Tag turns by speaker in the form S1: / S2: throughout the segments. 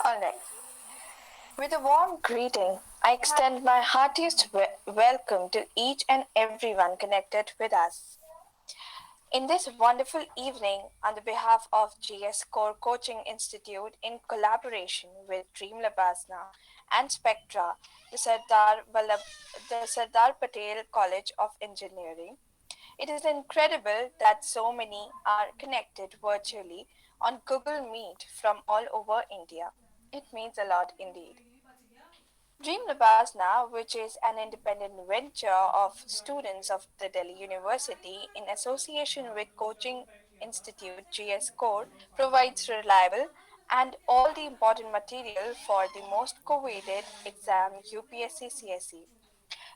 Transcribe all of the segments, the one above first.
S1: Alright. With a warm greeting, I extend my heartiest welcome to each and everyone connected with us. In this wonderful evening, on the behalf of GS Core Coaching Institute in collaboration with Dream Labasna and Spectra, the Sardar Patel College of Engineering, it is incredible that so many are connected virtually on Google Meet from all over India. It means a lot indeed. Dream Labasna, which is an independent venture of students of the Delhi University in association with Coaching Institute GS Core, provides reliable and all the important material for the most coveted exam UPSC CSE.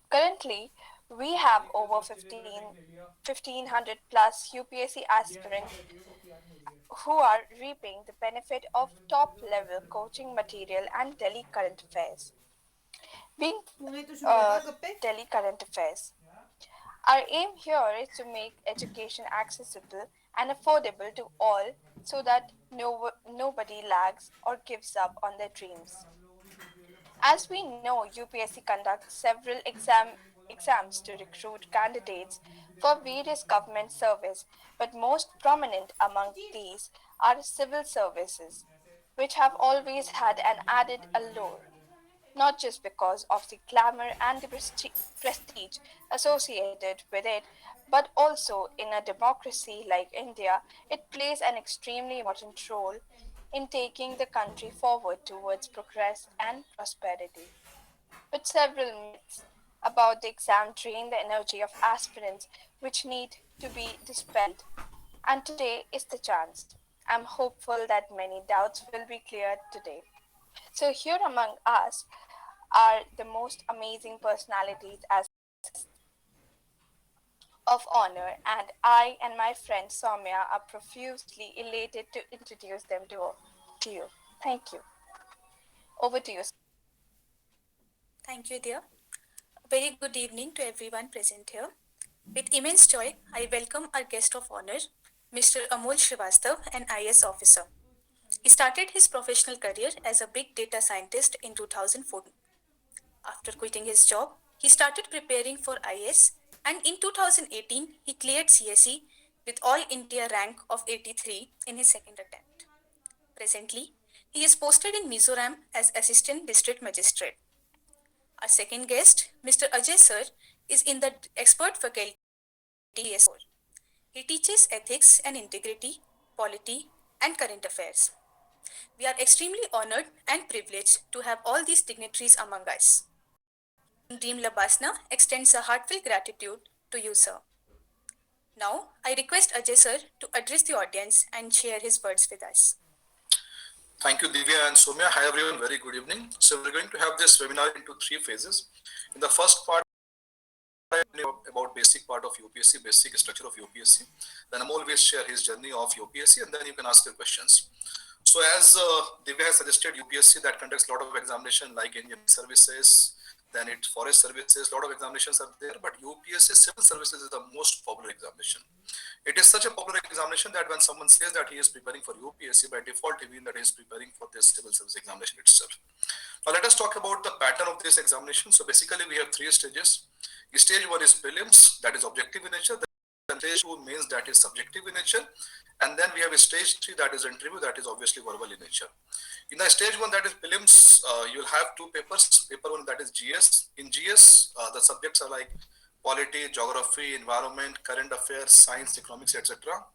S1: Currently, we have over 1,500 plus UPSC aspirants who are reaping the benefit of top level coaching material and Delhi current affairs. Being Delhi current affairs. Our aim here is to make education accessible and affordable to all so that nobody lags or gives up on their dreams. As we know, UPSC conducts several exams to recruit candidates for various government service, but most prominent among these are civil services, which have always had an added allure, not just because of the glamour and the prestige associated with it, but also in a democracy like India, it plays an extremely important role in taking the country forward towards progress and prosperity. But several myths about the exam drain the energy of aspirants which need to be dispelled. And today is the chance. I'm hopeful that many doubts will be cleared today. So, here among us are the most amazing personalities as of honor, and I and my friend Soumya are profusely elated to introduce them to you. Thank you. Over to you.
S2: Thank you, dear. A very good evening to everyone present here. With immense joy, I welcome our guest of honor, Mr. Amol Srivastava, an IS officer. He started his professional career as a big data scientist in 2014. After quitting his job, he started preparing for IS, and in 2018, he cleared CSE with All India rank of 83 in his second attempt. Presently, he is posted in Mizoram as Assistant District Magistrate. Our second guest, Mr. Ajay sir, is in the expert faculty. He teaches ethics and integrity, polity, and current affairs. We are extremely honored and privileged to have all these dignitaries among us. Dream Labasna extends a heartfelt gratitude to you, sir. Now, I request Ajay sir to address the audience and share his words with us.
S3: Thank you, Divya and Soumya. Hi, everyone. Very good evening. So we're going to have this webinar into three phases. In the first part, about basic part of UPSC, basic structure of UPSC. Then Amol will share his journey of UPSC, and then you can ask your questions. So as Divya has suggested, UPSC that conducts a lot of examination like engineering services, then it forest services, a lot of examinations are there, but UPSC civil services is the most popular examination. It is such a popular examination that when someone says that he is preparing for UPSC, by default he means that he is preparing for this civil service examination itself. Now let us talk about the pattern of this examination. So basically we have three stages. Stage 1 is prelims, that is objective in nature. Then stage 2 means that is subjective in nature. And then we have a stage 3 that is interview, that is obviously verbal in nature. In the stage 1 that is prelims, you'll have two papers. Paper 1 that is GS. In GS, the subjects are like polity, geography, environment, current affairs, science, economics, etc.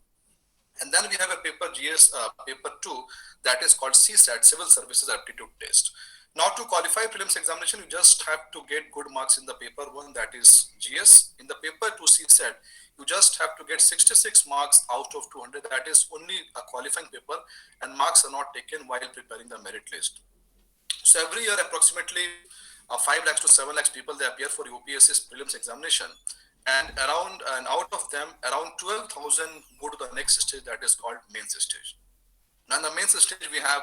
S3: And then we have a paper GS, paper 2 that is called CSAT, Civil Services Aptitude Test. Now to qualify prelims examination, you just have to get good marks in the paper 1 that is GS. In the paper 2 CSAT, you just have to get 66 marks out of 200. That is only a qualifying paper and marks are not taken while preparing the merit list. So every year approximately 5 lakhs to 7 lakhs people they appear for UPSC's prelims examination. And out of them, around 12,000 go to the next stage that is called mains stage. Now in the mains stage, we have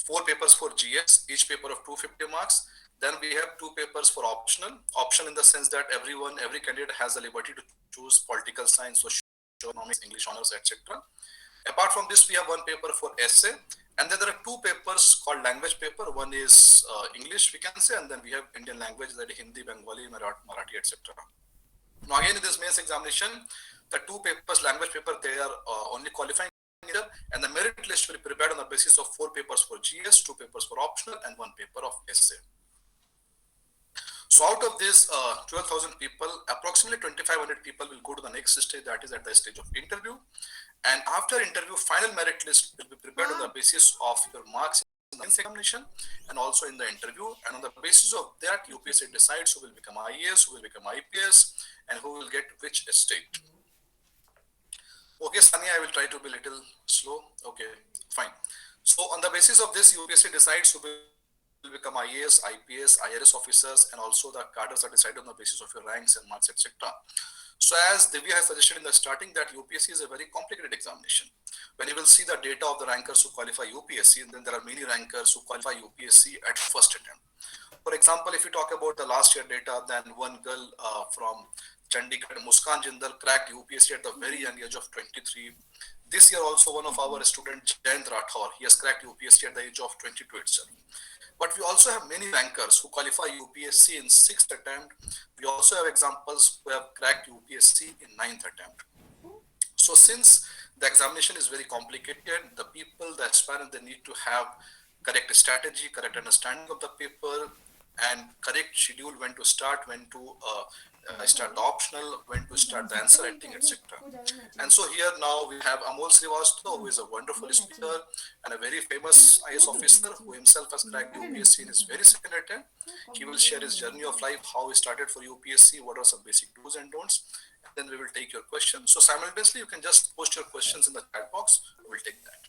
S3: 4 papers for GS, each paper of 250 marks. Then we have 2 papers for optional. Optional in the sense that every candidate has the liberty to choose political science, social economics, English honors, etc. Apart from this, we have one paper for essay, and then there are two papers called language paper. One is English, we can say, and then we have Indian language, that is Hindi, Bengali, Marathi, etc. Now again, in this mains examination, the two papers, language paper, they are only qualifying year, and the merit list will be prepared on the basis of 4 papers for GS, 2 papers for optional, and 1 paper of essay. So out of this 12,000 people, approximately 2,500 people will go to the next stage, that is at the stage of interview. And after interview, final merit list will be prepared on the basis of your marks in the examination and also in the interview. And on the basis of that, UPSC decides who will become IAS, who will become IPS, and who will get which state. Okay, Sunny, I will try to be a little slow. Okay, fine. So on the basis of this, UPSC decides who will become IAS, IPS, IRS officers, and also the cadres are decided on the basis of your ranks and marks, etc. So as Divya has suggested in the starting, that UPSC is a very complicated examination. When you will see the data of the rankers who qualify UPSC, and then there are many rankers who qualify UPSC at first attempt. For example, if you talk about the last year data, then one girl from Chandigarh, Muskan Jindal, cracked UPSC at the very young age of 23. This year also one of our students, Jayant Rathor, he has cracked UPSC at the age of 22 itself. But we also have many rankers who qualify UPSC in 6th attempt. We also have examples who have cracked UPSC in 9th attempt. So since the examination is very complicated, the people, the aspirants, they need to have correct strategy, correct understanding of the paper, and correct schedule, when to start, when to start the optional, when to start the answer writing, etc. And so here now we have Amol Srivastava, who is a wonderful speaker and a very famous IS officer who himself has cracked UPSC in his very second attempt. He will share his journey of life, how he started for UPSC, what are some basic do's and don'ts, and then we will take your questions. So simultaneously, you can just post your questions in the chat box. We will take that.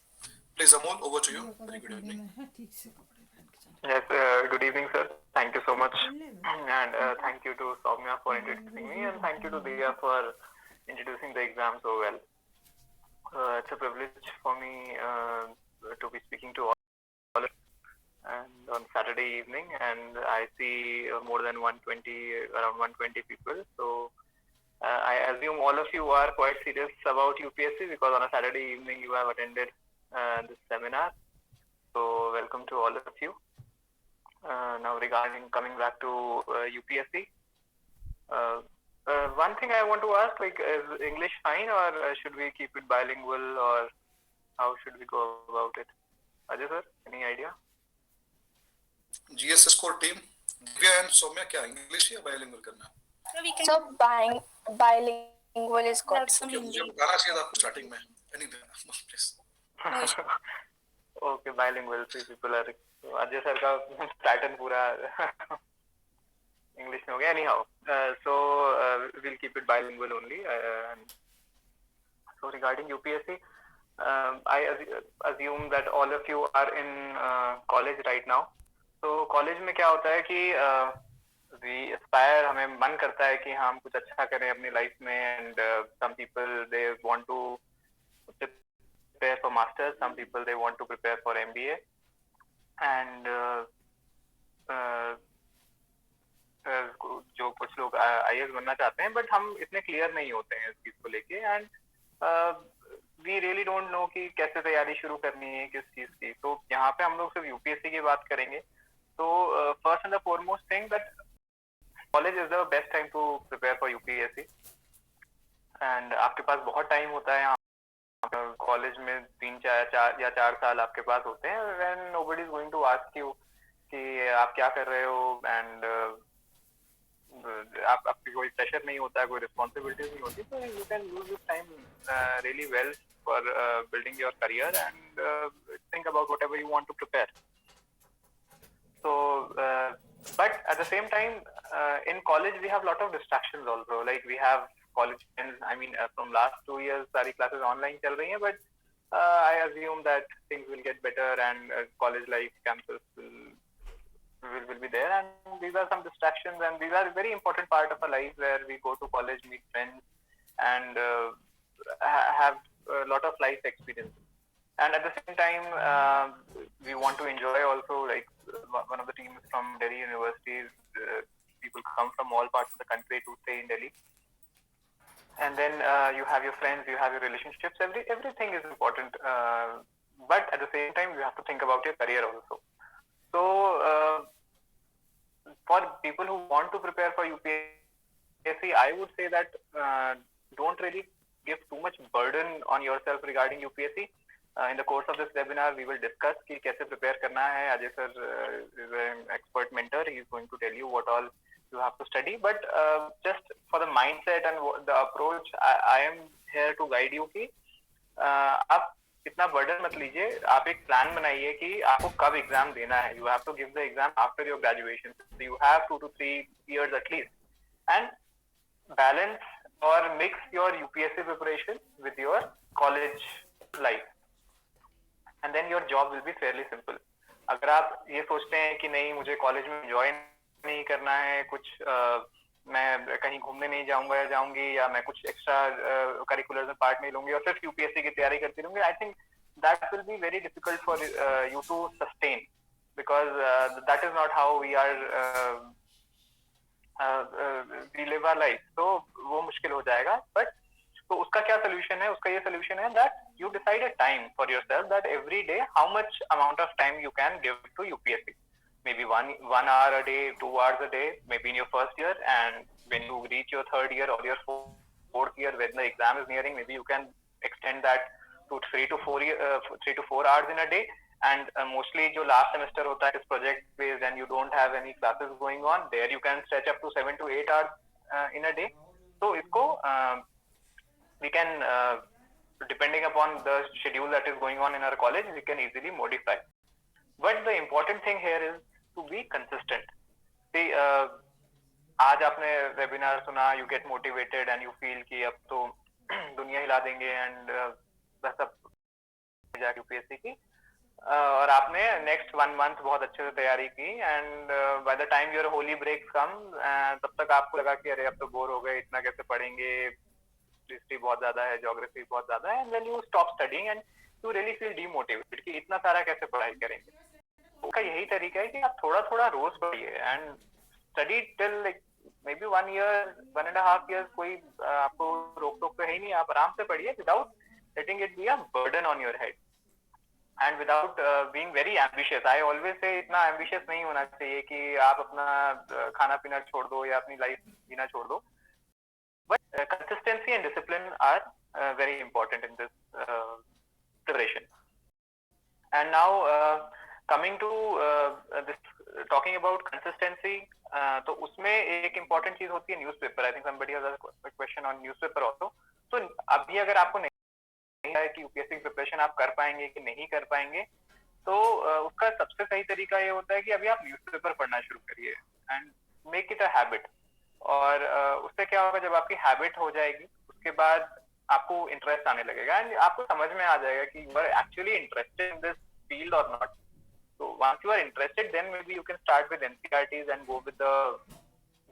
S3: Please, Amol, over to you. Very good evening.
S4: Yes, good evening, sir. Thank you so much. And thank you to Soumya for introducing me, and thank you to Diya for introducing the exam so well. It's a privilege for me to be speaking to all and on Saturday evening, and I see more than around 120 people. So I assume all of you are quite serious about UPSC, because on a Saturday evening you have attended this seminar. So welcome to all of you. Now regarding coming back to UPSC, one thing I want to ask, like, is English fine, or should we keep it bilingual, or how should we go about it? Ajay sir, any idea?
S3: GS score team, Divya and Soumya, क्या English या bilingual करना?
S1: So bilingual is good.
S3: Okay, मुझे बताना चाहिए था starting में. Anything, please.
S4: Okay, bilingual. Three people are. Ajay sir का pattern पूरा English में हो गया. Anyhow, so we'll keep it bilingual only. So regarding UPSC, I assume that all of you are in college right now. So college में क्या होता है कि we aspire, हमें मन करता है कि हम कुछ अच्छा करें अपनी life में, and some people they want to prepare for masters, some people they want to prepare for MBA, and जो कुछ लोग IAS बनना चाहते हैं, but हम इतने clear नहीं होते हैं इस चीज को लेके, and we really don't know कि कैसे तैयारी शुरू करनी है किस चीज की. तो यहाँ पे हम लोग सिर्फ UPSC की बात करेंगे. So first and the foremost thing that college is the best time to prepare for UPSC, and आपके पास बहुत टाइम होता है. कॉलेज में 3-4 साल आपके पास होते हैं, when nobody is going to ask you कि आप क्या कर रहे हो, and आपकी कोई प्रेशर नहीं होता है, कोई रिस्पॉन्सिबिलिटीज नहीं होती, so you can use this time really well for building your career and think about whatever you want to prepare. So but at the same time, in college we have a lot of distractions also, like we have college friends. I mean, from last 2 years सारी classes online चल रही हैं, but I assume that things will get better and college life, campus will be there, and these are some distractions, and these are a very important part of our life, where we go to college, meet friends, and have a lot of life experience. And at the same time, we want to enjoy also, like one of the teams from Delhi University, people come from all parts of the country to stay in Delhi. and then you have your friends, you have your relationships. Everything is important, but at the same time, you have to think about your career also. So, for people who want to prepare for UPSC, I would say that don't really give too much burden on yourself regarding UPSC. In the course of this webinar, we will discuss कि कैसे prepare करना है. Ajay sir is an expert mentor. He is going to tell you what all you have to study. But just for the mindset and the approach, I am here to guide you कि आप इतना burden मत लीजिए. आप एक plan बनाइए कि आपको कब exam देना है. You have to give the exam after your graduation. So you have 2 to 3 years at least, and balance or mix your UPSC preparation with your college life. And then your job will be fairly simple. अगर आप ये सोचते हैं कि नहीं मुझे college में enjoy नहीं करना है, कुछ मैं कहीं घूमने नहीं जाऊंगा या जाऊंगी, या मैं कुछ एक्स्ट्रा करिकुलर्स में पार्ट नहीं लूंगी और सिर्फ यूपीएससी की तैयारी करती रहूंगी, I think that will be very difficult for you to sustain, because that is not how we are we live our life. तो वो मुश्किल हो जाएगा. बट तो उसका क्या सोल्यूशन है? उसका ये सोल्यूशन है that you decide a time for yourself, that every day how much amount of time you can give to UPSC. Maybe one hour a day, 2 hours a day, maybe in your first year, and when you reach your third year or your fourth year, when the exam is nearing, maybe you can extend that to 3 to 4 hours in a day. And mostly जो last semester होता है is project based and you don't have any classes going on, there you can stretch up to 7 to 8 hours in a day. So इसको we can depending upon the schedule that is going on in our college, we can easily modify. But the important thing here is to be consistent. See, आज आपने webinar सुना, you get motivated and you feel कि अब तो दुनिया हिला देंगे and बस अब जाके UPSC की, और आपने next 1 month बहुत अच्छे से तैयारी की, and by the time your holy breaks come, तब तक आपको लगा कि अरे अब तो बोर हो गए, इतना कैसे पढ़ेंगे, हिस्ट्री बहुत ज्यादा है, ज्योग्राफी बहुत ज्यादा है, and then you stop studying and you really feel demotivated कि इतना सारा कैसे पढ़ाई करेंगे. उसका यही तरीका है कि आप थोड़ा थोड़ा रोज पढ़िए and study till like may be 1 year, 1.5 years. कोई आपको रोक टोक तो है ही नहीं. आप आराम से पढ़िए without letting it be a burden on your head and without being very ambitious. I always say इतना एम्बिशियस नहीं होना चाहिए कि आप अपना खाना पीना छोड़ दो या अपनी लाइफ जीना छोड़ दो. But consistency and discipline are very important in this preparation. And now coming to this talking about consistency, तो उसमें एक important चीज होती है newspaper. I think somebody has a question on newspaper also. तो अभी अगर आपको नहीं है कि UPSC की preparation आप कर पाएंगे कि नहीं कर पाएंगे, तो उसका सबसे सही तरीका ये होता है कि अभी आप newspaper पढ़ना शुरू करिए and make it a habit. और उससे क्या होगा, जब आपकी हैबिट हो जाएगी उसके बाद आपको इंटरेस्ट आने लगेगा एंड आपको समझ में आ जाएगा कि you are actually interested in this field और not. So once you are interested, then maybe you can start with NCERTs and go with the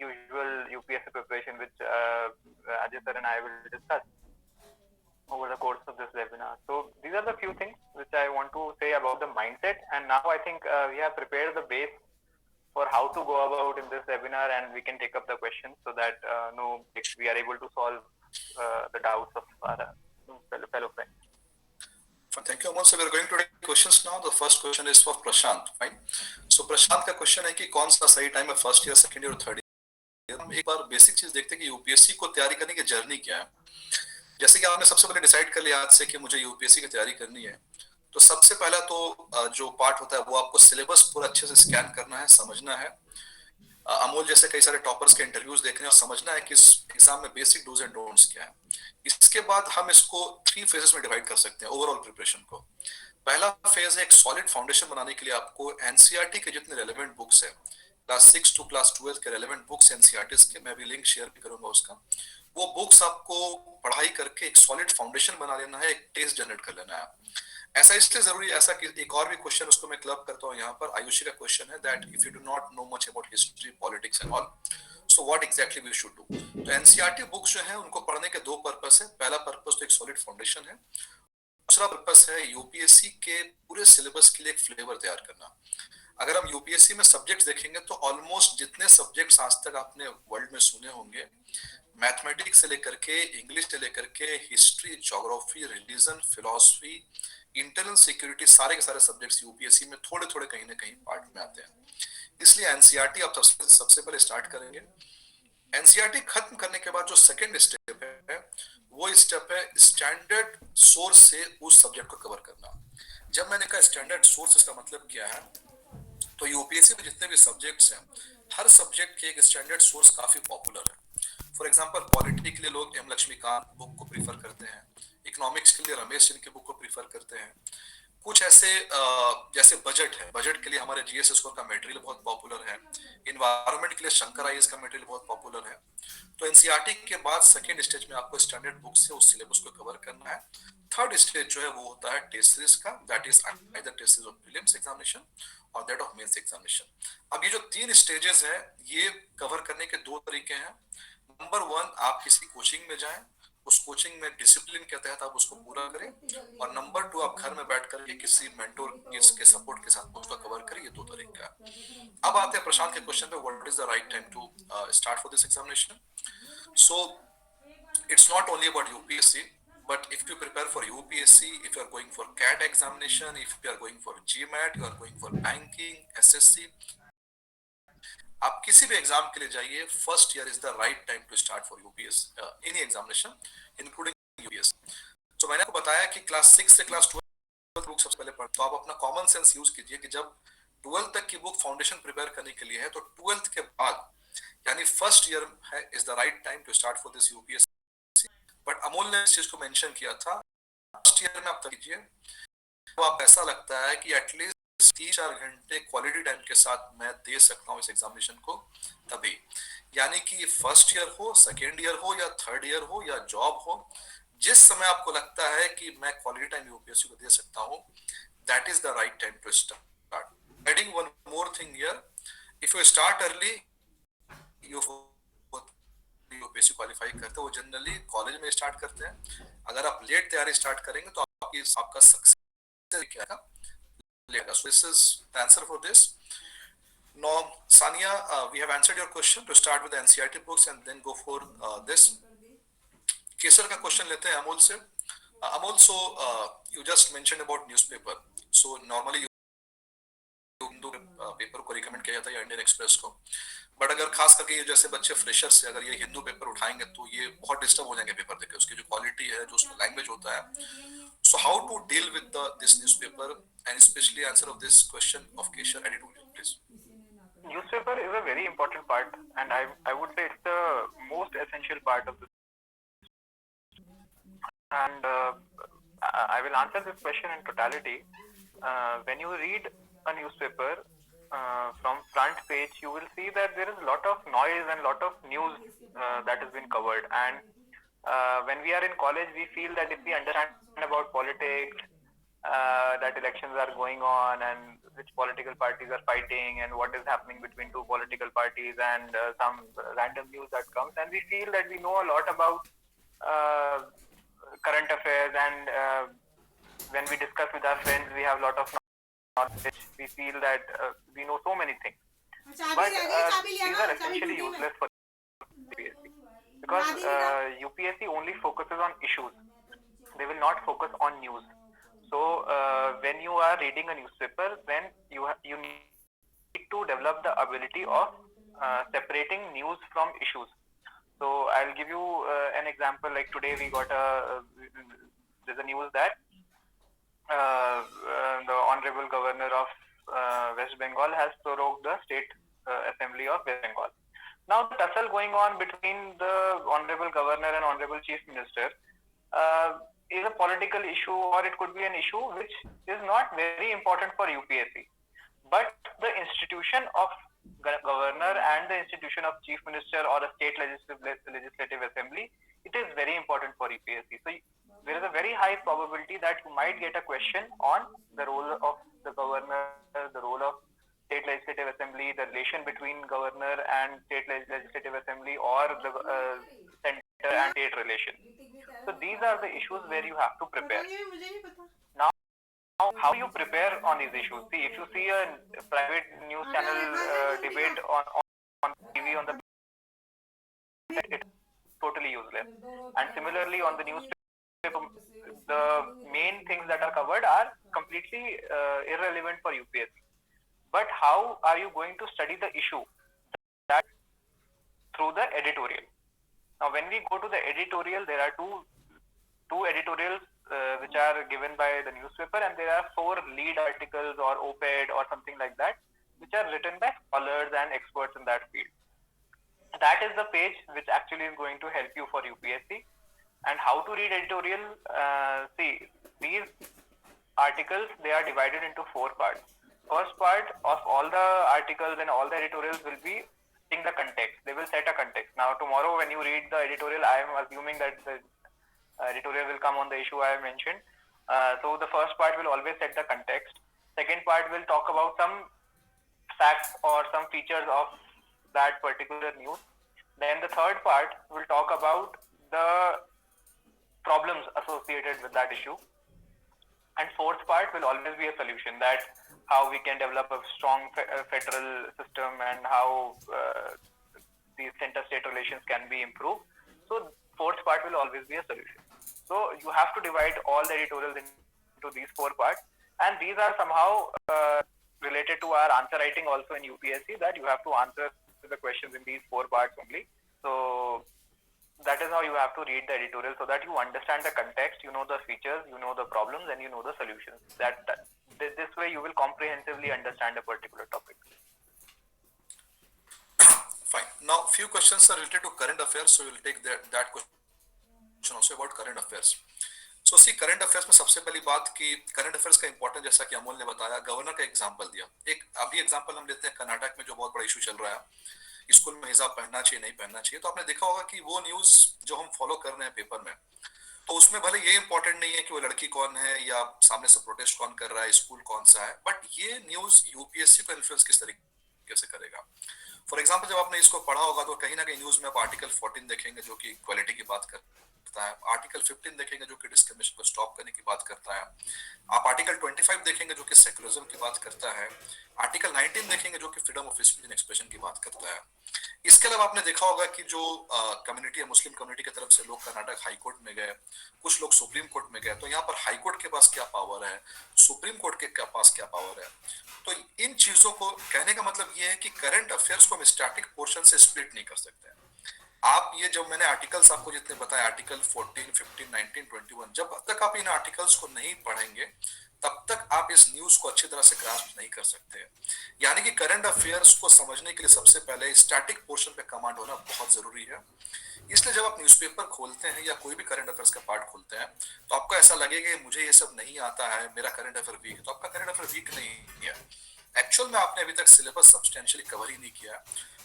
S4: usual UPSC preparation, which Ajay sir and I will discuss over the course of this webinar. So these are the few things which I want to say about the mindset, and now I think we have prepared the base for how to go about in this webinar, and we can take up the questions so that we are able to solve the doubts of our fellow friends.
S3: Thank you, Amol. So we are going to take questions now. The first question is for Prashant. Fine. So Prashant का question है कि कौन सा सही time है, first year, second year और third year. हम एक बार बेसिक चीज देखते हैं कि यूपीएससी को तैयारी करने की जर्नी क्या है. जैसे कि आपने सबसे पहले डिसाइड कर लिया आज से कि मुझे यूपीएससी की तैयारी करनी है, तो सबसे पहला तो जो पार्ट होता है वो आपको सिलेबस पूरा अच्छे से स्कैन करना है, समझना है. अमोल जैसे कई सारे टॉपर्स के इंटरव्यूज देखने और समझना है कि इस एग्जाम में बेसिक डूज एंड डोंट्स क्या है. इसके बाद हम इसको 3 फेजेस में डिवाइड कर सकते हैं ओवरऑल प्रिपरेशन को. पहला फेज है एक सॉलिड फाउंडेशन बनाने के लिए आपको एनसीईआरटी के जितने रेलेवेंट बुक्स है, क्लास 6 टू क्लास 12 के रेलेवेंट बुक्स एनसीईआरटीज के, मैं भी लिंक शेयर भी करूंगा उसका. वो बुक्स आपको पढ़ाई करके एक सॉलिड फाउंडेशन बना लेना है, एक टेस्ट जनरेट कर लेना है. ऐसा इसलिए जरूरी है, ऐसा कि एक और भी क्वेश्चन उसको मैं क्लब करता हूँ यहाँ पर. आयुषी का क्वेश्चन है that if you do not know much about history, politics and all, so what exactly we should do. तो एनसीईआरटी बुक्स जो है उनको पढ़ने के 2 पर्पस है. पहला पर्पस तो एक सॉलिड फाउंडेशन है, दूसरा पर्पस है यूपीएससी के पूरे सिलेबस के लिए एक फ्लेवर तैयार करना. अगर हम यूपीएससी में सब्जेक्ट्स देखेंगे तो ऑलमोस्ट जितने सब्जेक्ट्स आज तक आपने वर्ल्ड में सुने होंगे, मैथमेटिक्स से लेकर के, इंग्लिश से लेकर के, history, geography, religion, philosophy, internal security, सारे के सारे सब्जेक्ट्स यूपीएससी में थोड़े थोड़े कहीं ना कहीं पार्ट में आते हैं। इसलिए एनसीईआरटी आप सबसे पहले स्टार्ट करेंगे। एनसीईआरटी खत्म करने के बाद जो सेकंड स्टेप है वो स्टेप है स्टैंडर्ड सोर्स से उस सब्जेक्ट को कवर करना। जब मैंने कहा स्टैंडर्ड सोर्स, इसका मतलब क्या है, तो यूपीएससी में जितने भी सब्जेक्ट्स हैं, हर सब्जेक्ट के एक स्टैंडर्ड सोर्स काफी पॉपुलर है। फॉर एग्जांपल पॉलिटी के लिए लोग एम लक्ष्मीकांत बुक को प्रीफर करते हैं, इकोनॉमिक्स के लिए रमेश जिनकी बुक को प्रीफर करते हैं। कुछ ऐसे जैसे बजट है, बजट के लिए हमारे जीएस स्कोर का मटेरियल बहुत पॉपुलर है। इन्वायरमेंट के लिए शंकर आईएएस का मटेरियल बहुत पॉपुलर है। तो एनसीईआरटी के बाद सेकंड स्टेज में आपको स्टैंडर्ड बुक से उस सिलेबस को कवर करना है। थर्ड स्टेज जो है वो होता है टेस्ट सीरीज का, that is either test series of prelims examination और दैट ऑफ मेंस एग्जामिनेशन। अब ये जो 3 स्टेजेस है ये कवर करने के 2 तरीके हैं। नंबर 1, आप किसी कोचिंग में जाएं, उस कोचिंग में डिसिप्लिन के तहत आप उसको पूरा करें, और नंबर 2 आप घर में बैठ कर के किसी मेंटोर के सपोर्ट के साथ उसको कवर करें। ये 2 तरीका है। अब आते हैं प्रशांत के क्वेश्चन पे, what is the right time to start for this examination. So it's not only about UPSC, but if you prepare for UPSC, if you are going for CAT examination, if you are going for GMAT, you are going for banking, SSC, आप किसी भी exam के लिए जाइए, first year is the right time to start for UPSC any examination including UPSC. तो मैंने आपको बताया कि क्लास 6 से क्लास 12 बुक सबसे पहले पढ़, तो आप अपना कॉमन सेंस यूज कीजिए कि जब 12 तक की बुक फाउंडेशन प्रिपेयर करने के लिए है, तो 12th के बाद यानी फर्स्ट ईयर है is the right time to start for this UPSC. But Amol ने इस चीज को मेंशन किया था, फर्स्ट ईयर में आप कीजिए तो आप ऐसा लगता है कि एटलीस्ट 3-4 घंटे क्वालिटी टाइम के साथ मैं दे सकता हूँ इस एग्जामिनेशन को, तभी। यानी कि फर्स्ट ईयर हो, सेकेंड ईयर हो या थर्ड ईयर हो या जॉब हो, जिस समय आपको लगता है कि मैं क्वालिटी टाइम यूपीएससी को दे सकता हूँ, that is the right time to start. Adding one more thing here, if you start early, you UPSC qualify करते हैं वो जनरली कॉलेज में स्टार्ट करते हैं। अगर आप लेट तैयारी स्टार्ट करेंगे तो आपका सक्सेस क्या है लेगा। So this is the answer for this. Now, Sania, we have answered your question to start with the NCERT books and then go for this. केसर का क्वेश्चन लेते हैं अमोल से। Amol, so you just mentioned about newspaper. So normally Hindu paper को recommend किया जाता है या Indian express को, बट अगर खास करके ये जैसे बच्चे फ्रेशर से अगर ये हिंदू पेपर उठाएंगे तो ये बहुत डिस्टर्ब हो जाएंगे पेपर देख के, उसकी जो क्वालिटी है, जो उसका लैंग्वेज होता है। So how to deal with this newspaper and specially answer of this question of Keshar editorial please.
S4: Newspaper is a very important part, and I would say it's the most essential part of the. And I will answer this question in totality. When you read a newspaper from front page, you will see that there is a lot of noise and lot of news that has been covered. And when we are in college, we feel that if we understand about politics, that elections are going on and which political parties are fighting and what is happening between 2 political parties and some random news that comes, and we feel that we know a lot about current affairs, and when we discuss with our friends, we have a lot of knowledge. We feel that we know so many things, but these are essentially useless for UPSC because UPSC only focuses on issues. They will not focus on news. So when you are reading a newspaper, then you need to develop the ability of separating news from issues. So I'll give you an example. Like today we got there's a news that the Honorable Governor of West Bengal has prorogued the State Assembly of West Bengal. Now the tussle going on between the Honorable Governor and Honorable Chief Minister is a political issue, or it could be an issue which is not very important for UPSC. But the institution of governor and the institution of chief minister or a state legislative assembly, it is very important for UPSC. So there is a very high probability that you might get a question on the role of the governor, the role of state legislative assembly, the relation between governor and state legislative assembly, or the center and state relation. So these are the issues where you have to prepare. Now how you prepare on these issues. See, if you see a private news channel debate on TV on the it's totally useless. And similarly, on the newspaper, the main things that are covered are completely irrelevant for UPSC. But how are you going to study the issue? That through the editorial. Now, when we go to the editorial, there are two editorials which are given by the newspaper, and there are 4 lead articles or op-ed or something like that, which are written by scholars and experts in that field. That is the page which actually is going to help you for UPSC. And how to read editorial? See, these articles, they are divided into 4 parts. First part of all the articles and all the editorials will be in the context. They will set a context. Now, tomorrow when you read the editorial, I am assuming that the editorial will come on the issue I have mentioned. So the first part will always set the context. Second part will talk about some facts or some features of that particular news. Then the third part will talk about the problems associated with that issue. And fourth part will always be a solution, that how we can develop a strong federal system and how the center-state relations can be improved. So fourth part will always be a solution. So you have to divide all the editorials into these 4 parts, and these are somehow related to our answer writing also in UPSC, that you have to answer the questions in these 4 parts only. So that is how you have to read the editorial, so that you understand the context, you know the features, you know the problems, and you know the solutions. This way you will comprehensively understand a particular topic.
S3: Fine. Now, few questions are related to current affairs, so we'll take that question also about current affairs. So see, current affairs में सबसे पहली बात कि current affairs का importance, जैसा कि अमोल ने बताया, गवर्नर का एग्जांपल दिया। एक अभी एग्जांपल हम लेते हैं कर्नाटक में जो बहुत बड़ा इशू चल रहा है, स्कूल में हिजाब पहनना चाहिए नहीं पहनना चाहिए। तो आपने देखा होगा कि वो न्यूज जो हम फॉलो कर रहे हैं पेपर में, तो उसमें भले ये इंपॉर्टेंट नहीं है कि वो लड़की कौन है या सामने से प्रोटेस्ट कौन कर रहा है, स्कूल कौन सा है, बट ये न्यूज यूपीएससी को इन्फ्लुएंस किस तरीके से करेगा। फॉर एग्जाम्पल, जब आपने इसको पढ़ा होगा तो कहीं ना कहीं न्यूज में आप आर्टिकल 14 देखेंगे जो कि इक्वालिटी की बात करता है, आर्टिकल 15 देखेंगे जो कि डिस्क्रिमिनेशन को स्टॉप करने की बात करता है, आप आर्टिकल 25 देखेंगे जो कि सेक्युलरिज्म की बात करता है, आर्टिकल 19 देखेंगे जो कि freedom of speech and expression की बात करता है। इसके अलावा आपने देखा होगा कि जो कम्युनिटी है, मुस्लिम कम्युनिटी की तरफ से लोग कर्नाटक हाई कोर्ट में गए, कुछ लोग सुप्रीम कोर्ट में गए, तो यहाँ पर हाई कोर्ट के पास क्या पावर है, सुप्रीम कोर्ट के पास क्या पावर है। तो इन चीजों को कहने का मतलब ये है कि करंट अफेयर्स को हम स्टैटिक पोर्शन से स्प्लिट नहीं कर सकते। आप ये जब मैंने आर्टिकल्स आपको जितने बताए, आर्टिकल 14, 15, 19, 21, जब तक आप इन आर्टिकल्स को नहीं पढ़ेंगे तब तक आप इस न्यूज को अच्छी तरह से ग्रास्प नहीं कर सकते। यानी कि करंट अफेयर्स को समझने के लिए सबसे पहले स्टैटिक पोर्शन पे कमांड होना बहुत जरूरी है। इसलिए जब आप न्यूज़पेपर खोलते हैं या कोई भी करंट अफेयर्स का पार्ट खोलते हैं तो आपको ऐसा लगेगा कि मुझे ये सब नहीं आता है, मेरा करंट अफेयर वीक है। तो आपका करंट अफेयर वीक नहीं है, एक्चुअल में आपने अभी तक सिलेबस सब्सटेंशियली कवर ही नहीं किया।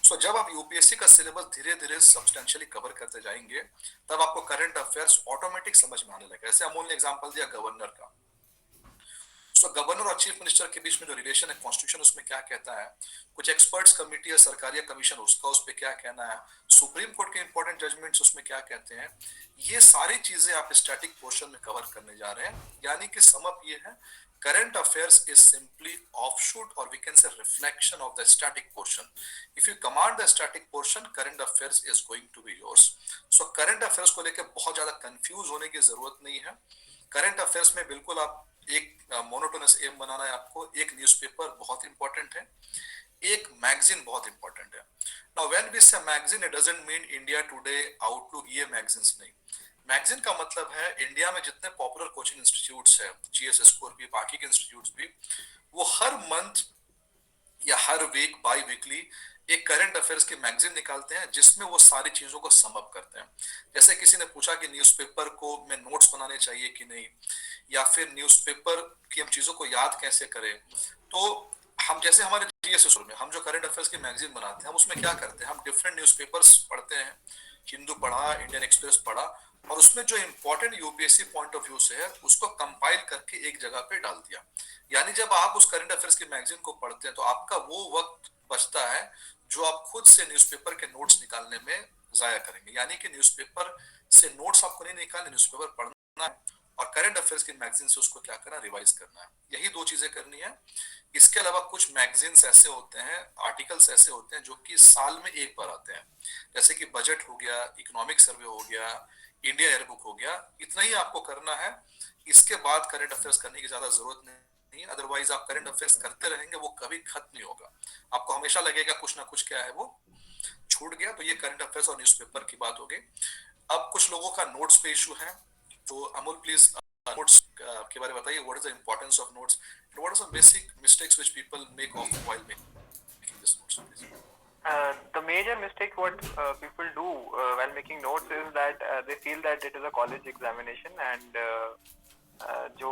S3: सो जब आप यूपीएससी का सिलेबस धीरे धीरे सब्सटेंशियली कवर करते जाएंगे तब आपको करंट अफेयर्स ऑटोमेटिक समझ में आने लगेगा। जैसे अमोल ने एग्जांपल दिया गवर्नर का, सो गवर्नर और चीफ मिनिस्टर के बीच में जो रिलेशन है, कॉन्स्टिट्यूशन उसमें क्या कहता है, कुछ एक्सपर्ट्स कमेटी या सरकारी कमीशन उसका उस पर क्या कहना है, सुप्रीम कोर्ट के इंपॉर्टेंट जजमेंट्स उसमें क्या कहते हैं, ये सारी चीजें आप स्टैटिक पोर्शन में कवर करने जा रहे हैं। यानी कि सम अप ये है, current affairs is simply offshoot or we can say reflection of the static portion. If you command the static portion, current affairs is going to be yours. So current affairs को लेके बहुत ज्यादा confuse होने की जरूरत नहीं है। Current affairs में बिल्कुल आप एक मोनोटोनस एम बनाना है आपको। एक न्यूज़पेपर बहुत इंपॉर्टेंट है, एक मैगजीन बहुत इंपॉर्टेंट है। नाउ व्हेन वी से magazine, it doesn't mean India today, outlook, ये मैगजीन्स नहीं। मैगजीन का मतलब है इंडिया में जितने पॉपुलर कोचिंग इंस्टीट्यूट्स हैं, जीएस स्कोर भी, बाकी के इंस्टीट्यूट्स भी, वो हर मंथ या हर वीक, बाई वीकली एक करंट अफेयर्स की मैगजीन निकालते हैं जिसमें वो सारी चीजों को सम अप करते हैं। जैसे किसी ने पूछा कि न्यूज़पेपर को में नोट्स बनाने चाहिए कि नहीं, या फिर न्यूज़पेपर की हम चीजों को याद कैसे करें, तो हम जैसे हमारे जीएस स्कूल में हम जो करंट अफेयर्स की मैगजीन बनाते हैं, हम उसमें क्या करते हैं, हम डिफरेंट न्यूज़पेपर्स पढ़ते हैं, हिंदू पढ़ा, इंडियन एक्सप्रेस पढ़ा, और उसमें जो important UPSC point of view से है उसको कंपाइल करके एक जगह पे डाल दिया। यानी जब आप उस करंट अफेयर्स की मैगजीन को पढ़ते हैं तो आपका वो वक्त बचता है जो आप खुद से न्यूज़पेपर के नोट्स निकालने में जाया करेंगे। यानी कि न्यूज़पेपर से नोट्स आपको नहीं निकालने, न्यूज़पेपर पढ़ना है और करंट अफेयर्स की मैगजीन से उसको क्या करना, रिवाइज करना है। यही दो चीजें करनी है। इसके अलावा कुछ मैगजीन्स ऐसे होते हैं, आर्टिकल्स ऐसे होते हैं जो कि साल में एक बार आते हैं, जैसे कि बजट हो गया, इकोनॉमिक सर्वे हो गया, इंडिया एयरबुक हो गया। इतना ही आपको करना है, इसके बाद करंट अफेयर्स करने की ज्यादा जरूरत नहीं। अदरवाइज आप करंट अफेयर्स करते रहेंगे, वो कभी खत्म नहीं होगा। आपको हमेशा लगेगा कुछ ना कुछ क्या है वो छूट गया। तो ये करंट अफेयर्स और न्यूज़पेपर की बात हो गई। अब कुछ लोगों का नोट्स पे इशू है, तो अमोल प्लीज नोट्स के बारे में बताइए। What is the importance of notes and what are some basic mistakes which people make of while making this notes please.
S4: The major mistake what people do while making notes is that they feel that it is a college examination and जो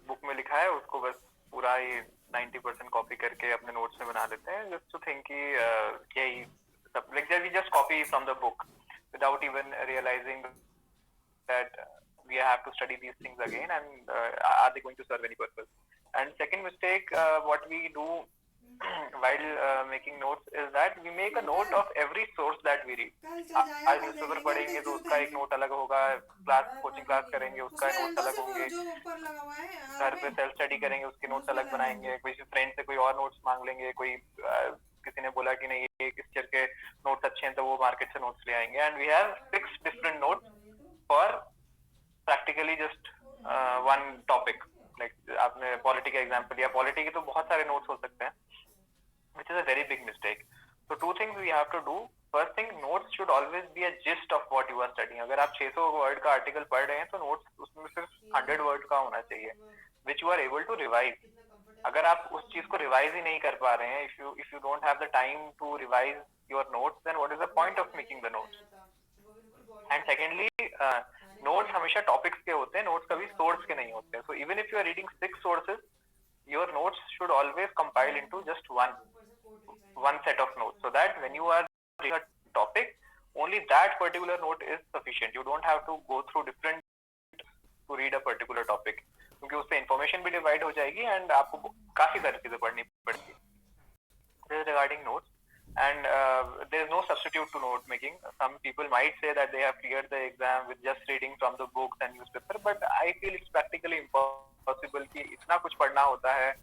S4: book में लिखा है उसको बस पूरा ही 90% copy करके अपने notes में बना लेते हैं, just to think कि यही सब, like we just copy from the book without even realizing that we have to study these things again and are they going to serve any purpose. And second mistake what we do while making notes is that we make a note of every source that we read. आज newspaper पढ़ेंगे तो उसका एक note अलग होगा, class coaching class करेंगे उसका notes अलग होंगे, घर पे सेल्फ स्टडी करेंगे उसके नोट्स अलग बनाएंगे, किसी फ्रेंड से कोई और नोट्स मांग लेंगे, कोई किसी ने बोला कि नहीं ये इस टीचर के नोट्स अच्छे हैं तो वो मार्केट से नोट्स ले आएंगे, and we have 6 different notes for practically just one topic. Like आपने पॉलिटी का एग्जांपल लिया, पॉलिटी के तो बहुत सारे नोट्स हो सकते हैं, which is a very big mistake. So two things we have to do. First thing, notes should always be a gist of what you are studying. अगर आप 600 वर्ड का आर्टिकल पढ़ रहे हैं तो नोट्स उसमें सिर्फ 100 वर्ड का होना चाहिए, which you are able to revise. अगर आप उस चीज को रिवाइज ही नहीं कर पा रहे हैं, if you don't have the time to revise your notes, then what is the point of making the notes? And secondly, notes हमेशा टॉपिक्स के होते हैं, नोट्स कभी सोर्स के नहीं होते. So even if you are reading 6 sources, your notes should always compile into just one set of notes, so that when you are reading a topic, only that particular note is sufficient. You don't have to go through different to read a particular topic, क्योंकि उससे information भी divide हो जाएगी and आपको काफी सारी चीजें पढ़नी पड़ेगी. This is regarding notes, and there is no substitute to note making. Some people might say that they have cleared the exam with just reading from the books and newspaper, but I feel it's practically impossible कि इतना कुछ पढ़ना होता है,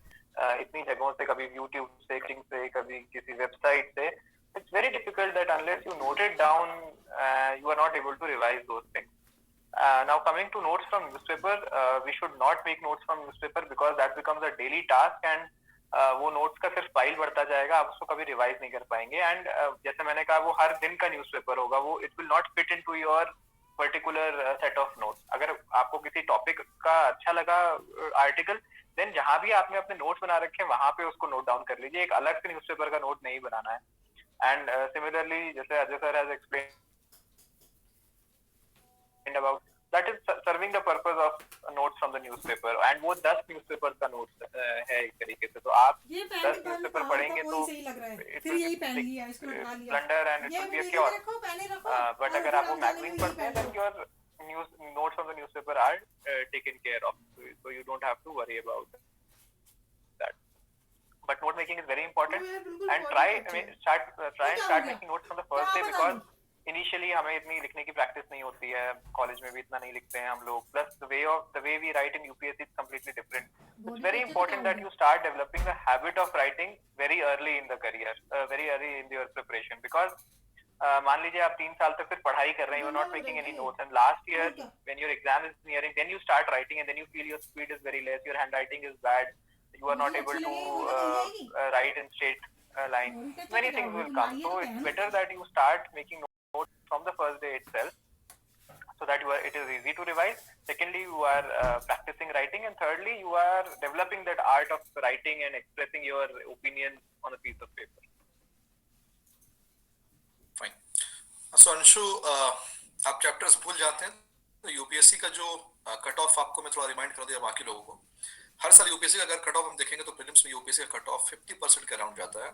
S4: इतनी जगहों से, कभी YouTube से, कभी किसी वेबसाइट से. It's very difficult that unless you note it down, you are not able to revise those things. Now coming to notes from newspaper, we should not make notes from newspaper because that becomes a daily task and वो notes का सिर्फ file बढ़ता जाएगा, आप उसको कभी revise नहीं कर पाएंगे. एंड जैसे मैंने कहा वो हर दिन का न्यूज़पेपर होगा, वो it will not fit into your particular set of notes. अगर आपको किसी टॉपिक का अच्छा लगा आर्टिकल, देन जहां भी आपने अपने नोट्स बना रखे हैं वहां पे उसको नोट डाउन कर लीजिए, एक अलग से न्यूज़पेपर का नोट नहीं बनाना है. एंड सिमिलरली जैसे Ajay sir has explained about, that is serving the purpose of notes from the newspaper, and वो 10 न्यूज़पेपर का नोट्स है एक तरीके से. तो आप 10 न्यूज़पेपर पढ़ेंगे तो फिर यही पहन लिया, इसको उठा लिया, blunder and it will be a cure. But अगर आप वो मैगजीन पढ़ते हैं, then your notes from the newspaper are taken care of, so you don't have to worry about that. But note making is very important, and start making notes from the first day, because initially हमें इतनी लिखने की practice नहीं होती है, college में भी इतना नहीं लिखते हैं हम लोग. Plus the way we write in UPSC is completely different. It's very important that you start developing the habit of writing very early in the career, very early in your preparation. Because मान लीजिए आप 3 साल तक सिर्फ पढ़ाई कर रहे हैं, you are not making any notes, and last year when your exam is nearing, then you start writing and then you feel your speed is very less, your handwriting is bad, you are not able to write in straight line. Many things will come, so it's better that you start making notes from the first day itself, so that it is easy to revise. Secondly, you are practicing writing, and thirdly, you are developing that art of writing and expressing your opinion on a piece of paper.
S3: Fine. So Anshu, आप chapters भूल जाते हैं, तो UPSC का जो cut off आपको मैं थोड़ा रिमाइंड कर दिया बाकी लोगों को. हर साल यूपीएससी का अगर कट ऑफ हम देखेंगे तो प्रीलिम्स में यूपीएससी का कट ऑफ 50% के अराउंड जाता है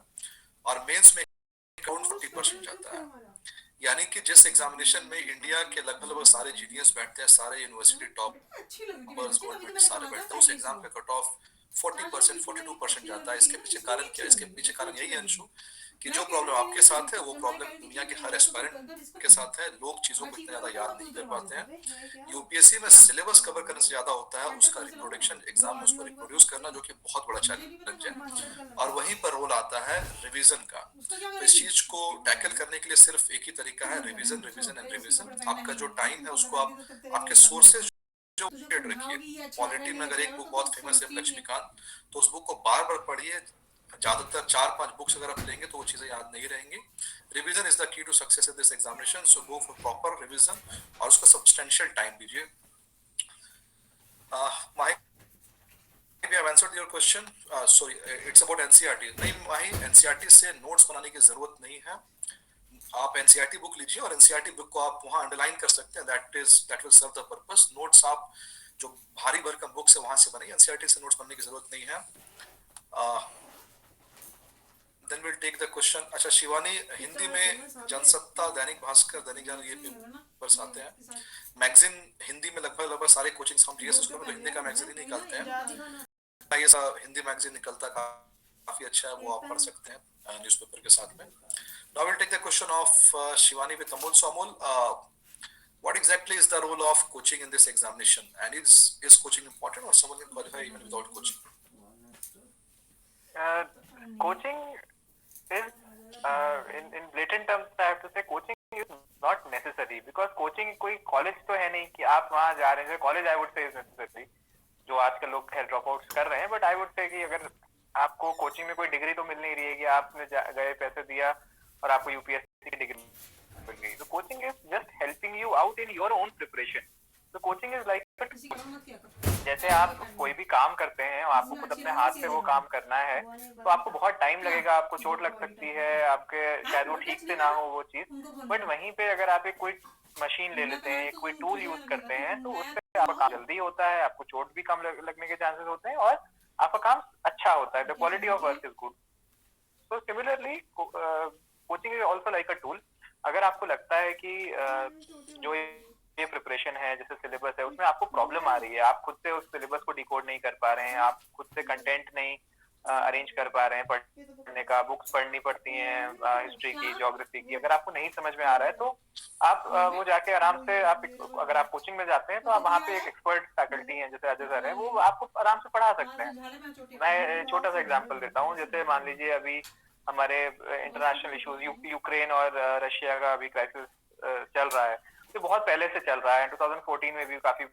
S3: और मेंस में अराउंड 40% जाता है. यानी कि जिस एग्जामिनेशन में इंडिया के लगभग सारे जीनियस बैठते हैं, सारे यूनिवर्सिटी टॉपर्स, गोल्ड मेडल सारे बैठते हैं, उस एग्जाम का कट ऑफ 40%, 42% जाता है। इसके पीछे कारण क्या है? इसके पीछे कारण यही है अंशु कि जो प्रॉब्लम आपके साथ है वो प्रॉब्लम दुनिया के हर एस्पायरेंट के साथ है। लोग चीजों को इतना ज्यादा याद नहीं कर पाते हैं। यूपीएससी में सिलेबस कवर करने से ज्यादा होता है उसका रिप्रोडक्शन एग्जाम में उसको रिप्रोड्यूस करना, जो कि बहुत बड़ा चैलेंज है। और वहीं पर रोल आता है रिवीजन का। तो इस चीज को टैकल करने के लिए सिर्फ एक ही तरीका है, रिवीजन, रिवीजन एंड रिवीजन। आपका जो टाइम है उसको आप आपके सोर्सेज जो रखिए। पॉलिटी में अगर एक बुक बहुत फेमस है लक्ष्मीकांत, तो उस बुक को बार बार पढ़िए। ज्यादातर 4-5 बुक्स अगर आप लेंगे तो वो चीजें याद नहीं रहेंगी। Revision is the key to success in this examination, so go for proper revision और उसका सब्सटेंशियल टाइम दीजिए। माही, we have answered your question. Sorry, it's about NCERT। नहीं माही, NCERT से नोट्स बनाने की जरूरत नहीं है। आप NCERT बुक लीजिए और NCERT बुक को आप वहां अंडरलाइन कर सकते हैं। that will serve the purpose। Notes आप जो भारी भरकम बुक्स है वहां से बनाइए, NCERT से नोट्स बनने की जरूरत नहीं है। Then we'll take the question। अच्छा शिवानी, हिंदी में जनसत्ता, दैनिक भास्कर, दैनिक जागरण ये पेपर्स आते हैं। मैगजीन हिंदी में लगभग सारे कोचिंग हम जीएस स्कूल में तो हिंदी का मैगजीन ही निकालते हैं। ये सा हिंदी मैगजीन निकलता काफी अच्छा है, वो आप पढ़ सकते हैं न्यूज़पेपर के साथ में। Now we'll take the question of Shivani with Amol। So Amol, what exactly is the role of coaching in this examination, and is coaching important or someone can qualify even without coaching?
S4: Coaching is in blatant terms I have to say coaching is not necessary, because coaching कोई college तो है नहीं कि आप वहाँ जा रहे हैं। College I would say is necessary, जो आजकल लोग खैर ड्रॉप आउट्स कर रहे हैं, बट I would say कि अगर आपको कोचिंग में कोई डिग्री तो मिल नहीं रही है कि आपने गए पैसे दिया और आपको यूपीएससी की डिग्री मिल गई, तो coaching is just helping you out in your own preparation. तो कोचिंग इज लाइक जैसे आप कोई भी काम करते हैं और आपको खुद अपने हाथ से वो काम करना है, तो आपको बहुत टाइम लगेगा, आपको चोट लग सकती है, आपके शायद वो ठीक से ना हो वो चीज, बट वहीं पे अगर आप एक कोई मशीन ले लेते हैं, कोई टूल यूज करते हैं, तो उससे आपका काम जल्दी होता है, आपको चोट भी कम लगने के चांसेस होते हैं और आपका काम अच्छा होता है। The quality of work is good. So similarly coaching is also like a tool. अगर आपको लगता है कि जो ये प्रिपरेशन है, जैसे सिलेबस है, उसमें आपको प्रॉब्लम आ रही है, आप खुद से उस सिलेबस को डिकोड नहीं कर पा रहे हैं, आप खुद से कंटेंट नहीं अरेंज कर पा रहे हैं पढ़ने का, बुक्स पढ़नी पड़ती हैं हिस्ट्री की, ज्योग्राफी की, अगर आपको नहीं समझ में आ रहा है तो आप वो जाके आराम से आप अगर आप कोचिंग में जाते हैं तो आप वहाँ पे एक एक्सपर्ट फैकल्टी हैं जैसे अजय सर है, वो आपको आराम से पढ़ा सकते हैं। मैं छोटा सा एग्जाम्पल देता हूँ, जैसे मान लीजिए अभी हमारे इंटरनेशनल इश्यूज यूक्रेन और रशिया का अभी क्राइसिस चल रहा है, तो बहुत पहले से चल रहा है, 2014 में भी काफी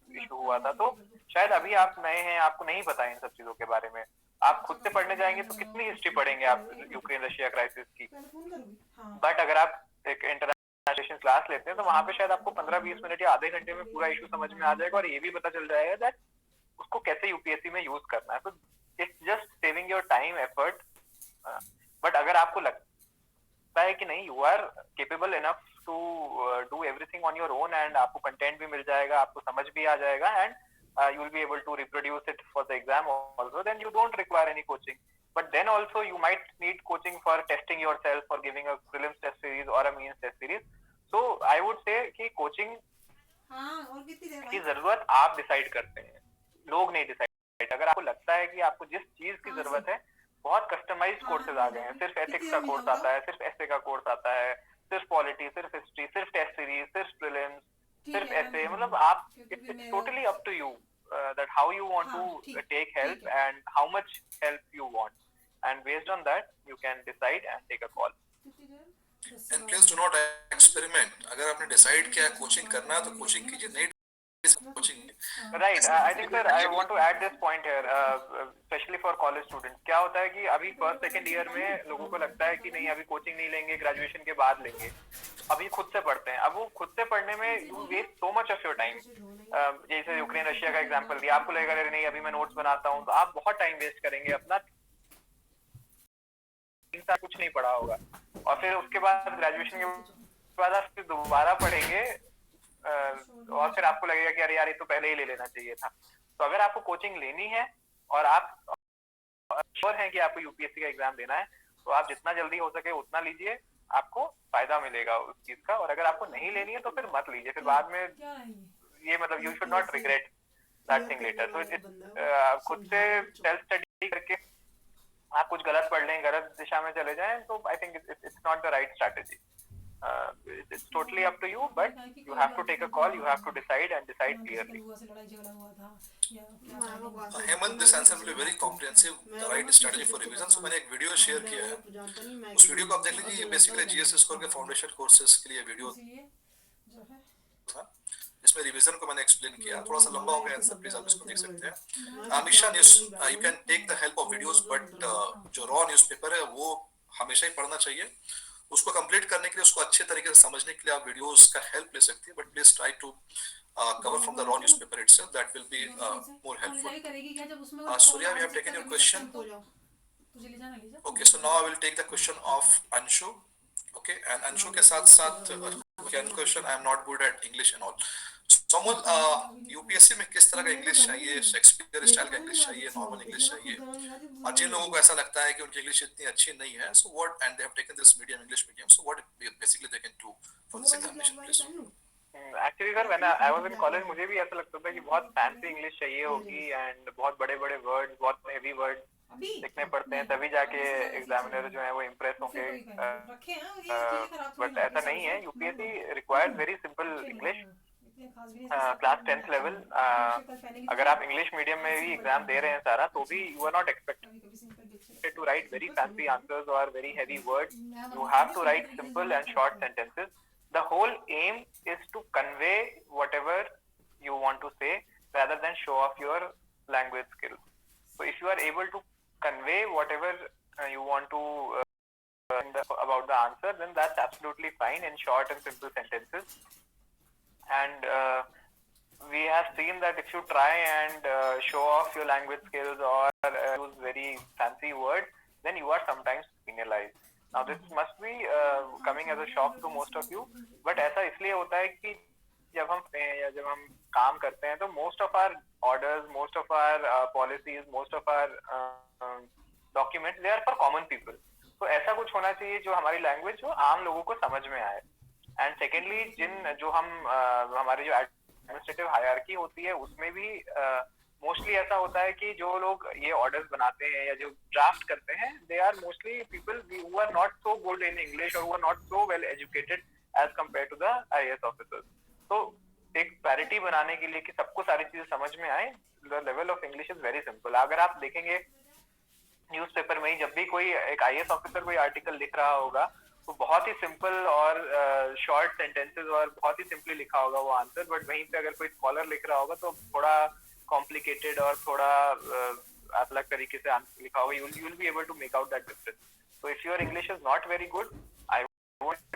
S4: इशू हुआ था, तो शायद अभी आप नए हैं, आपको नहीं पता इन सब चीजों के बारे में, आप खुद से पढ़ने जाएंगे तो कितनी हिस्ट्री पढ़ेंगे आप यूक्रेन रशिया क्राइसिस की, बट अगर आप एक इंटरनेशनल क्लास लेते हैं तो वहां पे शायद आपको 15-20 मिनट या आधे घंटे में पूरा इशू समझ में आ जाएगा और ये भी पता चल जाएगा दैट उसको कैसे यूपीएससी में यूज करना है। तो it's just saving your time effort. But अगर आपको लगता है कि नहीं, you are capable enough to do everything on your own and आपको कंटेंट भी मिल जाएगा, आपको समझ भी आ जाएगा and you will be able to reproduce it for the exam also, then you don't require any coaching. But then also you might need coaching for testing yourself, for giving a prelims test series or a means test series. So I would say कि coaching की जरूरत आप decide करते हैं, लोग नहीं decide. अगर आपको लगता है कि आपको जिस चीज की जरूरत है, बहुत कस्टमाइज्ड कोर्सेज आ गए हैं, सिर्फ एथिक्स का कोर्स आता है, सिर्फ एसे का कोर्स आता है, सिर्फ पॉलिटी, सिर्फ हिस्ट्री, सिर्फ टेस्ट सीरीज, सिर्फ प्रीलिम्स, सिर्फ ऐसे, मतलब आप it's totally up to you that how you want to take help and how much help you want, and based on that you can decide and take a call.
S3: And please do not experiment। अगर आपने decide किया coaching करना है तो coaching कीजिए, नहीं coaching.
S4: Right, I think sir I want to add this point here, especially for college students। क्या होता है कि अभी फर्स्ट सेकंड ईयर में लोगों को लगता है कि नहीं अभी कोचिंग नहीं लेंगे, ग्रेजुएशन के बाद लेंगे, अभी खुद से पढ़ते हैं। अब वो खुद से पढ़ने में you waste so much of your time. जैसे यूक्रेन रशिया का एग्जांपल दिया, आपको लगेगा अरे नहीं अभी मैं नोट्स बनाता हूँ, तो आप बहुत टाइम वेस्ट करेंगे अपना, कुछ नहीं पढ़ा होगा, और फिर उसके बाद ग्रेजुएशन के बाद आप फिर दोबारा पढ़ेंगे और फिर आपको लगेगा कि अरे यार ये तो पहले ही ले लेना चाहिए था। तो अगर आपको कोचिंग लेनी है और आप श्योर हैं कि आपको यूपीएससी का एग्जाम देना है, तो आप जितना जल्दी हो सके उतना लीजिए, आपको फायदा मिलेगा उस चीज का। और अगर आपको नहीं लेनी है तो फिर मत लीजिए, फिर बाद में ये मतलब you should not regret that thing later. So खुद से self study करके आप कुछ गलत पढ़ लें, गलत दिशा में चले जाएं, तो I think it's not the right strategy. It's totally up to you, but you have to take a call, you have to decide and decide clearly.
S3: Hemant, this answer will be very comprehensive, the right strategy for revision. So मैंने एक video share किया है, उस video को आप देख लीजिए। ये बेसिकली जीएस स्कोर के फाउंडेशन कोर्सेज के लिए वीडियो था, जिसमें रिवीजन को मैंने एक्सप्लेन किया। थोड़ा सा लंबा हो गया आंसर, प्लीज आप इसको देख सकते हैं। Amisha, you can take the help of videos, but जो रॉ न्यूज़पेपर है वो हमेशा ही पढ़ना चाहिए। उसको कंप्लीट करने के लिए, उसको अच्छे तरीके से समझने के लिए आप वीडियोस का हेल्प ले सकती है, but please try to cover from the raw newspaper itself. That will be more helpful. Surya, we have taken your question. Okay, so now I will take the question of Anshu. Okay, and Anshu के साथ साथ okay, question, I am not good at English and all. So Amol, UPSC में किस तरह का English चाहिए? Shakespeare style का English चाहिए, नॉर्मल इंग्लिश चाहिए? और जिन लोगों को ऐसा लगता है कि उनकी इंग्लिश इतनी अच्छी नहीं है, so what, and they have taken this medium English medium, so what basically they can do for this examination, please?
S4: Actually sir, when I was in college मुझे भी ऐसा लगता था कि बहुत फैंसी इंग्लिश चाहिए होगी एंड बहुत बड़े बड़े वर्ड्स, बहुत हेवी वर्ड्स लिखने पड़ते हैं, तभी जाके एग्जामिनर जो है वो इम्प्रेस होंगे। बट ऐसा नहीं है। UPSC requires very simple English, class 10th level. अगर आप इंग्लिश मीडियम में भी एग्जाम दे रहे हैं सारा, तो भी you are not expected to write very fancy answers और very heavy words. You have to write simple and short sentences. The whole aim is to convey whatever you want to say rather than show off your language skills. So if you are able to convey whatever you want to about the answer, then that's absolutely fine in short and simple sentences. And we have seen that if you try and show off your language skills or use very fancy words, then you are sometimes penalized. Now this must be coming as a shock to most of you, but ऐसा इसलिए होता है कि जब हम काम करते हैं तो most of our orders, most of our policies, most of our documents, they are for common people. तो ऐसा कुछ होना चाहिए जो हमारी लैंग्वेज जो आम लोगों को समझ में आए. एंड सेकेंडली जो हमारी जो एडमिनिस्ट्रेटिव हायरार्की होती है उसमें भी मोस्टली ऐसा होता है कि जो लोग ये ऑर्डर्स बनाते हैं या जो ड्राफ्ट करते हैं, they are mostly people who are not so good in English और who are not so well educated as compare to the IAS officers. तो एक पैरिटी बनाने के लिए कि सबको सारी चीजें समझ में आए, the level of English is very simple. अगर आप देखेंगे न्यूज़पेपर में ही जब भी कोई एक आईएएस ऑफिसर कोई आर्टिकल लिख रहा होगा तो बहुत ही सिंपल और शॉर्ट सेंटेंसेस और बहुत ही सिंपली लिखा होगा वो आंसर. बट वहीं पे अगर कोई स्कॉलर लिख रहा होगा तो थोड़ा कॉम्प्लिकेटेड और थोड़ा अलग तरीके से आंसर लिखा होगा. You will be able to make out that difference. So if your English is not very good, I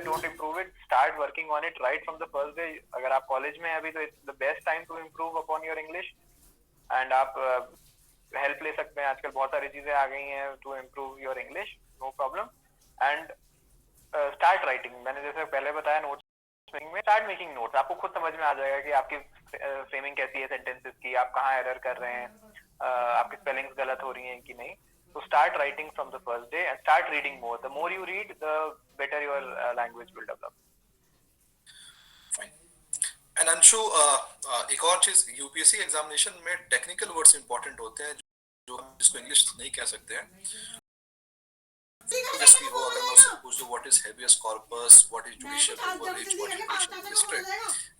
S4: don't improve it, start working on it right from the first day. अगर आप college में हैं अभी तो it's the best time to improve upon your English. And आप help ले सकते हैं, आजकल बहुत सारी चीजें आ गई हैं to improve your English, no problem. And start writing, मैंने जैसे पहले बताया नोट्स में स्टार्ट मेकिंग नोट्स. आपको खुद समझ में आ जाएगा कि आपकी फ्रेमिंग कैसी है सेंटेंसेस की, आप कहाँ एरर कर रहे हैं, आपकी स्पेलिंग्स गलत हो रही हैं कि नहीं. तो start writing from the first day and start reading more. The more you read the better your language will develop.
S3: And Anshu, एक और चीज, यूपीएससी एग्जामिनेशन में टेक्निकल वर्ड्स इंपॉर्टेंट होते हैं जो जिसको इंग्लिश नहीं कह सकते हैं. जैसे वो अगर मैं उससे पूछ दूं what is habeas corpus, what is judicial privilege, what is judicial magistrate,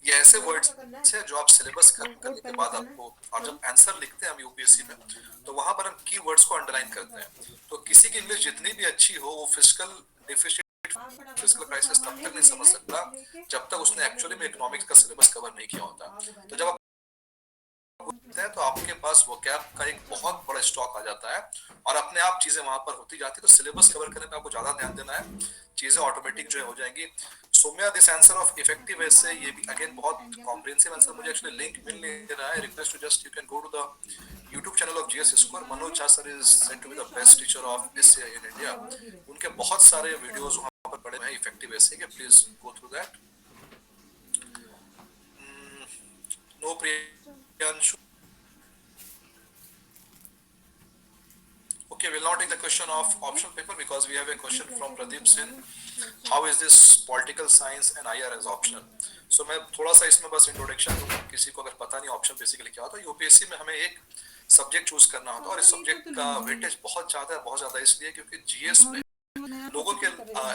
S3: ये ऐसे वर्ड्स हैं जो आप सिलेबस खत्म करने के बाद आपको, और जब आंसर लिखते हैं हम यूपीएससी में तो वहां पर हम की वर्ड्स को अंडरलाइन करते हैं. तो किसी की इंग्लिश जितनी भी अच्छी हो, वो फिस्कल डेफिसिट, फिस्कल क्राइसिस तब तक नहीं समझ सकता जब तक उसने एक्चुअली में इकोनॉमिक्स का सिलेबस कवर नहीं किया होता. तो जब हैं तो आपके पास वोकैब का एक बहुत बड़ा स्टॉक आ जाता है और अपने आप चीजें वहां पर होती जाती है. तो सिलेबस कवर करने पे आपको ज्यादा ध्यान देना है, चीजें ऑटोमेटिक जो है हो जाएंगी. Saumya, this answer of effective essay, ये भी अगेन बहुत कॉम्प्रिहेंसिव आंसर. मुझे एक्चुअली लिंक मिल नहीं रहा है. Request to just you can go to the YouTube channel of GS score. Manoj Jha sir is said to be the best teacher of essay in India. उनके बहुत सारे वीडियोस वहां पर पड़े हैं इफेक्टिव ऐसे के, please go through that. No Priyanshu. Okay, we'll now take the question of optional paper because we have a question from Pradeep Sin. How is this political science and IR as optional? So मैं थोड़ा सा इसमें बस introduction दूंगा, किसी को अगर पता नहीं ऑप्शन बेसिकली क्या होता है। यूपीएससी में हमें एक सब्जेक्ट चूज करना होता है और इस सब्जेक्ट का वेटेज बहुत ज्यादा इसलिए क्योंकि जीएस में लोगों के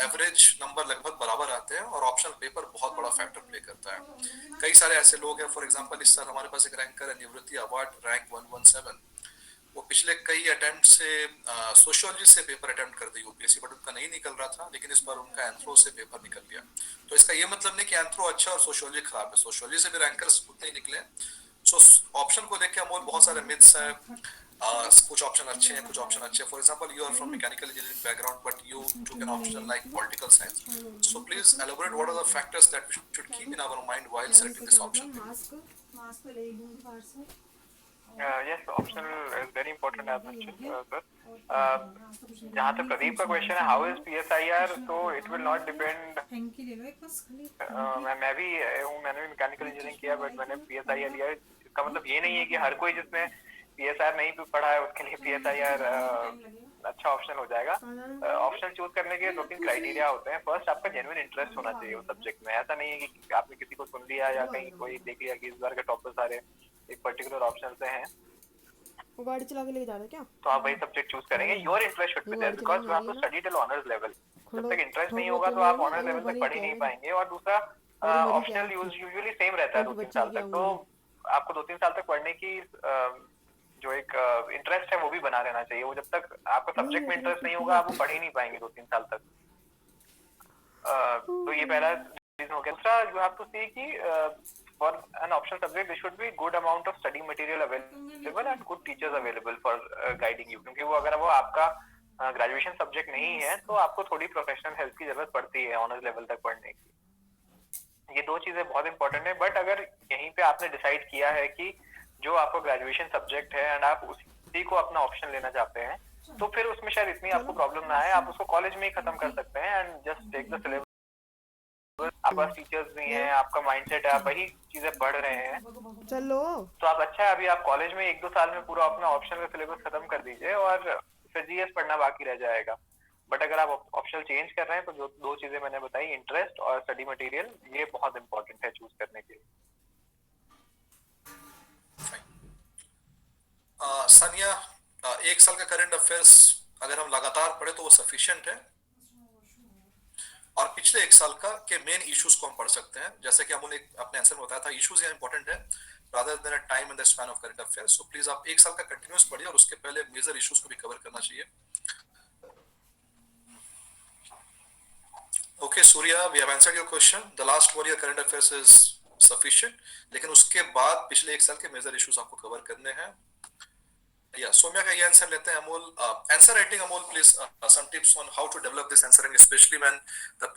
S3: एवरेज नंबर लगभग बराबर आते हैं और ऑप्शनल पेपर बहुत बड़ा फैक्टर प्ले करता है। कई सारे ऐसे लोग हैं, फॉर एग्जांपल इस साल हमारे पास एक रैंकर है निवृत्ति अवार्ड रैंक 117, वो पिछले कई अटेम्प्ट से सोशियोलॉजी से पेपर अटेम्प्ट करते यूपीएससी, बट उनका नहीं निकल रहा था, लेकिन इस बार उनका एंथ्रो से पेपर निकल गया। तो इसका ये मतलब नहीं कि एंथ्रो अच्छा और सोशियोलॉजी खराब है, सोशियोलॉजी से भी रैंकर्स उतने ही निकले। सो ऑप्शन को देख के अमोल बहुत सारे मिथ्स हैं, कुछ ऑप्शन अच्छे हैं, कुछ ऑप्शन अच्छे हैं। For example you are from mechanical engineering background but you took an option like political science, so please elaborate what are the factors that we should keep in our mind while selecting this option.
S4: Yes, optional is very important as mentioned, sir. जहाँ तक प्रदीप का question है how is PSIR, तो it will not depend. मैं भी हूँ, मैंने भी मैकेनिकल इंजीनियरिंग किया, बट मैंने PSIR लिया। इसका मतलब ये नहीं है कि हर कोई जिसने PSIR नहीं पढ़ा है उसके लिए PSIR अच्छा ऑप्शन हो जाएगा। ऑप्शन चूज करने के 2-3 क्राइटेरिया होते हैं। फर्स्ट, आपका जेन्युइन इंटरेस्ट होना चाहिए उस सब्जेक्ट में। ऐसा नहीं है कि आपने किसी को सुन लिया या कहीं कोई देख लिया कि इस बार के टॉपर सारे एक पर्टिकुलर ऑप्शन से हैं,
S5: वो गाड़ी चला के ले जा रहा है क्या?
S4: तो आप वही सब्जेक्ट चूज करेंगे। Your interest should be there because you have to study till honours level. जब तक इंटरेस्ट नहीं होगा तो आप ऑनर्स लेवल तक पढ़ ही नहीं पाएंगे। और दूसरा, ऑप्शनल यूजुअली सेम रहता है 2-3 साल तक, तो आपको 2-3 साल तक पढ़ने की जो एक इंटरेस्ट है वो भी बना रहना चाहिए। वो जब तक आपका सब्जेक्ट में इंटरेस्ट नहीं होगा आप वो पढ़ ही नहीं पाएंगे 2-3 साल तक। तो ये पहला रीजन हो गया। दूसरा, यू हैव टू सी कि for an optional subject there should be good amount of study material available and good teachers available for guiding you, क्योंकि वो अगर वो आपका ग्रेजुएशन सब्जेक्ट नहीं है तो आपको थोड़ी प्रोफेशनल हेल्प की जरूरत पड़ती है ऑनर्स लेवल तक पढ़ने की। ये 2 चीजें बहुत इंपॉर्टेंट है। बट अगर यहीं पे आपने डिसाइड किया है कि जो आपका ग्रेजुएशन सब्जेक्ट है एंड आप उसी को अपना ऑप्शन लेना चाहते हैं, तो फिर उसमें शायद इतनी आपको प्रॉब्लम ना आए। आप उसको कॉलेज में ही खत्म कर सकते हैं and just take the syllabus. आपके पास टीचर्स भी हैं, आपका माइंडसेट है, आप वही चीजें पढ़ रहे हैं,
S5: चलो
S4: तो आप अच्छा है अभी आप कॉलेज में 1-2 साल में पूरा अपना ऑप्शनल सिलेबस खत्म कर दीजिए और फिर जीएस पढ़ना बाकी रह जाएगा। बट अगर आप ऑप्शनल चेंज कर रहे हैं तो जो 2 चीजें मैंने बताई, इंटरेस्ट और स्टडी मटेरियल, ये बहुत इंपॉर्टेंट है चूज करने के लिए।
S3: सानिया, 1 साल का करंट अफेयर्स अगर हम लगातार पढ़े तो वो सफिशिएंट है, और पिछले 1 साल का के मेन इश्यूज को हम पढ़ सकते हैं। जैसे कि हमने अपने आंसर में बताया था, इश्यूज यहाँ इंपॉर्टेंट है rather than a time and the span of current affairs. So please आप 1 साल का कंटिन्यूअस पढ़िए और उसके पहले मेजर इश्यूज को भी कवर करना चाहिए। Okay Surya, we have answered your question. The last 1 year current affairs is sufficient, लेकिन उसके बाद पिछले 1 साल के मेजर इश्यूज आपको कवर करने हैं। या सौम्या का ये आंसर लेते हैं। Amol, answer writing, Amol please some tips on how to develop this answering, specially when the